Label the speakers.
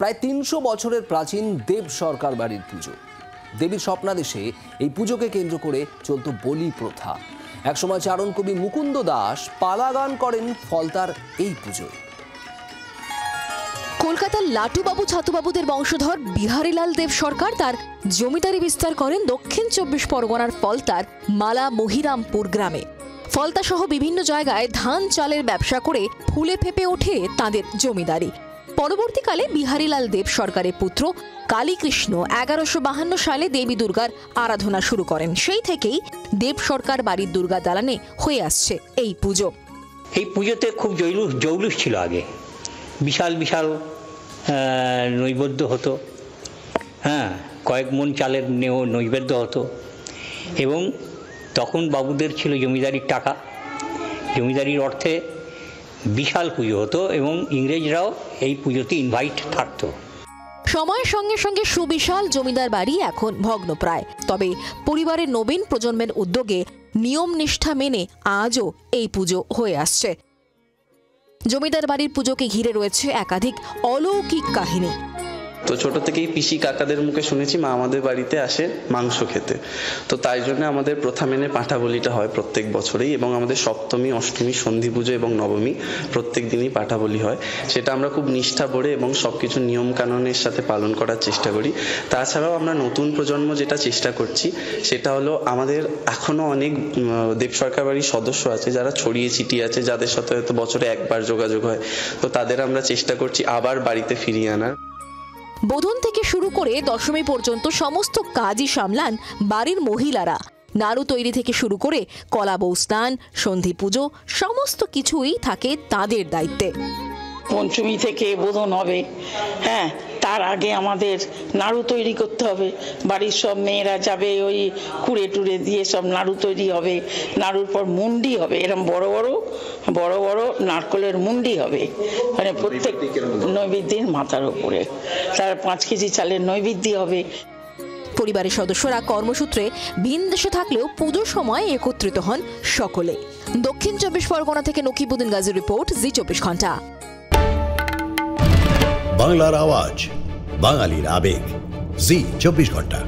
Speaker 1: প্রায় ৩০০ বছরের প্রাচীন দেব সরকার বাড়ির পুজো। দেবীর স্বপ্নাদেশে এই পুজোকে কেন্দ্র করে চলত বলি প্রথা। একসময় চারণ কবি মুকুন্দ দাস পালাগান করেন ফলতার এই পুজোয়।
Speaker 2: কলকাতার লাটুবাবু ছাতুবাবুদের বংশধর বিহারীলাল দেব সরকার তার জমিদারি বিস্তার করেন দক্ষিণ ২৪ পরগনার ফলতার মালা মহিরামপুর গ্রামে। ফলতা সহ বিভিন্ন জায়গায় ধান চালের ব্যবসা করে ফুলে ফেপে ওঠে তাদের জমিদারি। পরবর্তীকালে বিহারীলাল দেব সরকারের পুত্র কালীকৃষ্ণ ১১৫২ সালে দেবী দুর্গার আরাধনা শুরু করেন। সেই থেকেই দেব সরকার বাড়ির দুর্গা দালানে হয়ে আসছে এই পুজো।
Speaker 3: এই পুজোতে খুব জৌলুস ছিল আগে, বিশাল বিশাল নৈবেদ্য হতো, কয়েক মন চালের নৈবেদ্য হতো। এবং তখন বাবুদের ছিল জমিদারির টাকা, জমিদারির অর্থে বিশাল পুজো হতো এবং ইংরেজরাও এই পুজোতে ইনভাইট থাকতো।
Speaker 2: সময়ের সঙ্গে সঙ্গে সুবিশাল জমিদার বাড়ি এখন ভগ্নপ্রায়, তবে পরিবারের নবীন প্রজন্মের উদ্যোগে নিয়ম নিষ্ঠা মেনে আজও এই পুজো হয়ে আসছে। জমিদার বাড়ির পুজোকে ঘিরে রয়েছে একাধিক অলৌকিক কাহিনী।
Speaker 4: তো ছোট থেকেই পিসি কাকাদের মুখে শুনেছি মা আমাদের বাড়িতে আসে মাংস খেতে, তো তাই জন্য আমাদের প্রথা মেনে পাঁঠা বলিটা হয় প্রত্যেক বছরেই, এবং আমাদের সপ্তমী, অষ্টমী, সন্ধি পুজো এবং নবমী প্রত্যেক দিনই পাঁঠা বলি হয়। সেটা আমরা খুব নিষ্ঠা ভরে এবং সবকিছু নিয়ম কানুনের সাথে পালন করার চেষ্টা করি। তাছাড়াও আমরা নতুন প্রজন্ম যেটা চেষ্টা করছি সেটা হলো, আমাদের এখনো অনেক দেব সরকার বাড়ির সদস্য আছে যারা ছড়িয়ে ছিটিয়ে আছে, যাদের সাথে হয়তো বছরে একবার যোগাযোগ হয়, তো তাদের আমরা চেষ্টা করছি আবার বাড়িতে ফিরিয়ে আনার।
Speaker 2: বোধন থেকে শুরু করে দশমী পর্যন্ত সমস্ত কাজই সামলান বাড়ির মহিলারা। নাড়ু তৈরি থেকে শুরু করে কলা বউ স্নান, সন্ধি পুজো সমস্ত কিছুই থাকে তাদের দায়িত্বে।
Speaker 5: পঞ্চমী থেকে বোধন হবে, তার আগে আমাদের নাড়ু তৈরি করতে হবে। বাড়ির সব মেয়েরা যাবে, ওই কুড়ে টুড়ে দিয়ে সব নাড়ু তৈরি হবে। নাড়ুর পর মুন্ডি হবে, এরকম বড় বড় নারকলের মুন্ডি হবে, মানে প্রত্যেক নৈবেদ্যের মাথার উপরে। তার ৫ কেজি চালের নৈবেদ্য হবে।
Speaker 2: পরিবারের সদস্যরা কর্মসূত্রে ভিন দেশে থাকলেও পুজোর সময় একত্রিত হন সকলে। দক্ষিণ ২৪ পরগনা থেকে নকিবুদ্দিন গাজীর রিপোর্ট, জি ২৪ ঘন্টা।
Speaker 6: বাংলার আওয়াজ, বাঙালির আবেগ, জি ২৪ ঘন্টা।